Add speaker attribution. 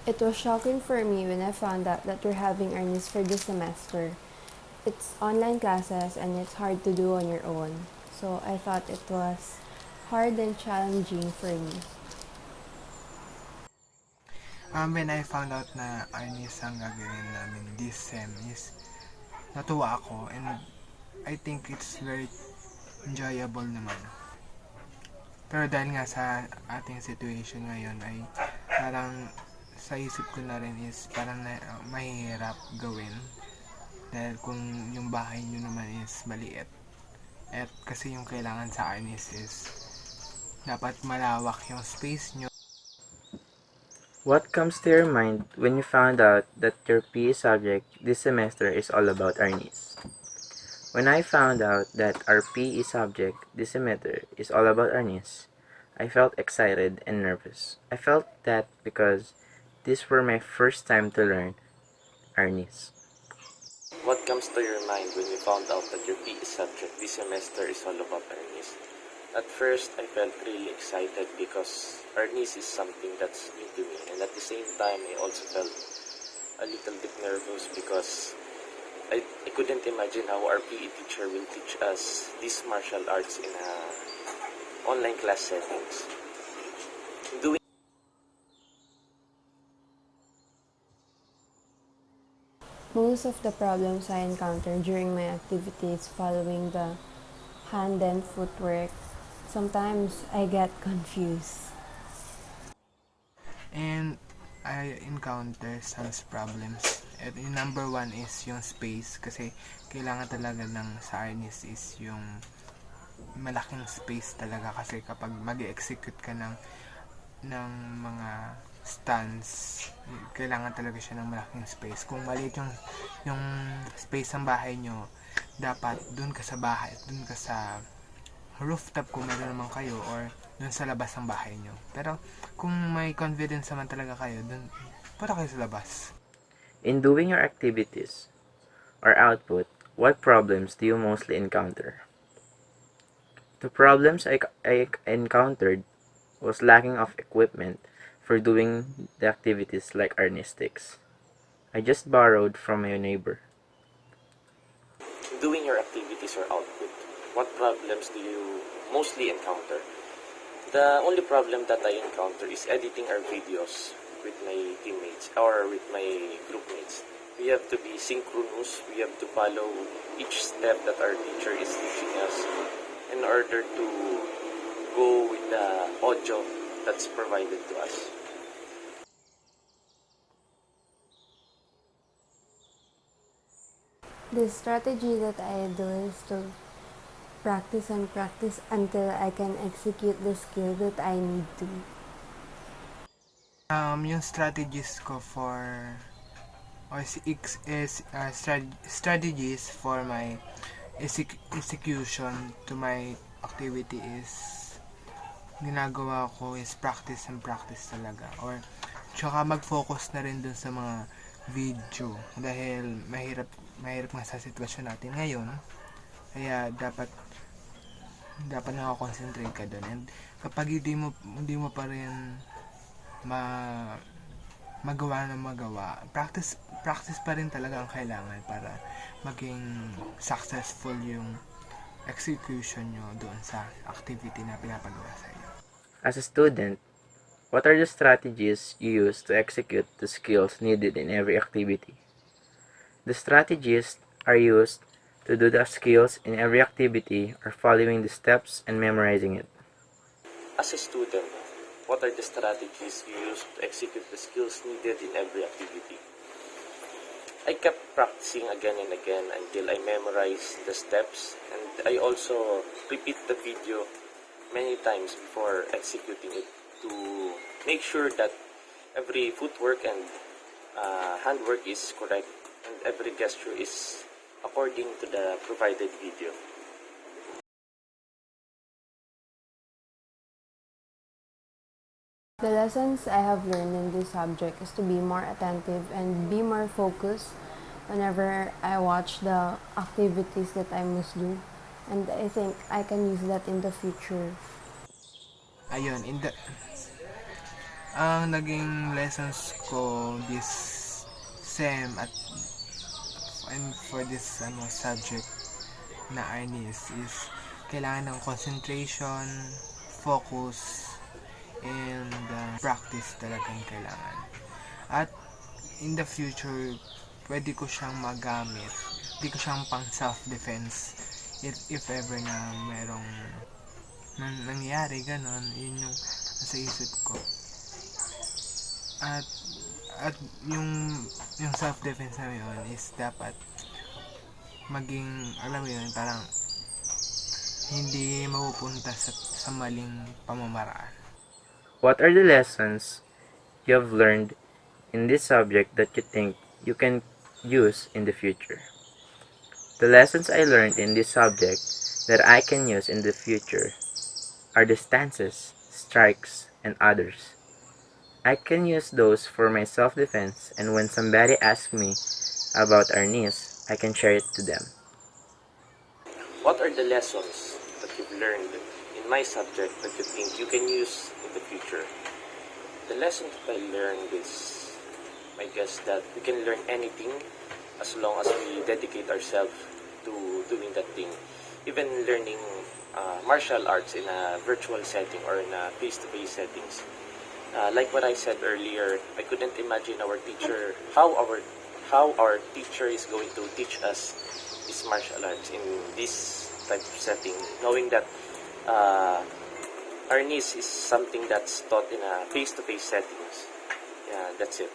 Speaker 1: It was shocking for me when I found out that we're having earnings for this semester. It's online classes and it's hard to do on your own. So I thought it was hard and challenging for me.
Speaker 2: When I found out na Arnis ang gagawin namin this sem is natuwa ako, and I think it's very enjoyable naman. Pero dahil nga sa ating situation ngayon ay parang sa isip ko na rin is parang mahirap gawin dahil kung yung bahay nyo naman is maliit, at kasi yung kailangan sa akin is dapat malawak yung space nyo.
Speaker 3: What comes to your mind when you found out that your PE subject this semester is all about Arnis? When I found out that our PE subject this semester is all about Arnis, I felt excited and nervous. I felt that because this were my first time to learn Arnis.
Speaker 4: What comes to your mind when you found out that your PE subject this semester is all about Arnis? At first, I felt really excited because Arnis is something that's new to me, and at the same time, I also felt a little bit nervous because I couldn't imagine how our PE teacher will teach us these martial arts in a online class settings. Doing
Speaker 1: Most of the problems I encounter during my activities following the hand and footwork, sometimes I get confused.
Speaker 2: And I encounter some problems. At yung number one is yung space, kasi kailangan talaga ng sa Arnis is yung malaking space talaga, kasi kapag mag-execute ka ng mga stands, kailangan talaga siya ng malaking space. Kung maliit yung space ng bahay nyo, dapat dun ka sa bahay, dun ka sa rooftop kung meron naman kayo, or dun sa labas ng bahay nyo. Pero kung may confidence naman talaga kayo, dun punta kayo sa labas.
Speaker 3: In doing your activities or output, what problems do you mostly encounter? The problems I encountered was lacking of equipment for doing the activities like arnistics. I just borrowed from my neighbor.
Speaker 4: doing your activities or output, what problems do you mostly encounter? The only problem that I encounter is editing our videos with my teammates or with my group mates. We have to be synchronous. We have to follow each step that our teacher is teaching us in order to go with the audio that's provided to us.
Speaker 1: The strategy that I do is to practice and practice until I can execute the skill that I need to.
Speaker 2: Yung strategies ko strategies for my execution to my activity is ginagawa ko is practice and practice talaga, or tsaka mag-focus na rin dun sa mga video dahil mahirap nga sa sitwasyon natin ngayon, kaya dapat nakakonsentrate ka dun. And kapag hindi mo pa rin magawa, practice pa rin talaga ang kailangan para maging successful yung execution nyo doon sa activity na pinapagawa sa inyo.
Speaker 3: As a student, what are the strategies you use to execute the skills needed in every activity? The strategies are used to do the skills in every activity are following the steps and memorizing it.
Speaker 4: As a student, what are the strategies you use to execute the skills needed in every activity? I kept practicing again and again until I memorized the steps, and I also repeat the video many times before executing it to make sure that every footwork and handwork is correct and every gesture is according to the provided video.
Speaker 1: The lessons I have learned in this subject is to be more attentive and be more focused whenever I watch the activities that I must do. And I think I can use that in the future.
Speaker 2: Ayun, Ang naging lessons ko this sem at and for this subject na Arnis is kailangan ng concentration, focus, and practice talagang kailangan. At in the future, pwede ko siyang magamit. Pwede ko siyang pang self-defense if ever na merong nangyari ganon, yun yung nasa isip ko. At yung self-defense na yun is dapat maging, alam mo yun, parang hindi mapupunta sa maling pamamaraan.
Speaker 3: What are the lessons you have learned in this subject that you think you can use in the future? The lessons I learned in this subject that I can use in the future are the stances, strikes, and others. I can use those for my self-defense, and when somebody asks me about our niece, I can share it to them.
Speaker 4: What are the lessons that you've learned in my subject that you think you can use in the future? The lesson that I learned is, I guess, that we can learn anything as long as we dedicate ourselves to doing that thing. Even learning martial arts in a virtual setting or in a face-to-face settings. Like what I said earlier, I couldn't imagine our teacher, how our teacher is going to teach us this martial arts in this type of setting, knowing that our niece is something that's taught in a face-to-face settings. Yeah, that's it.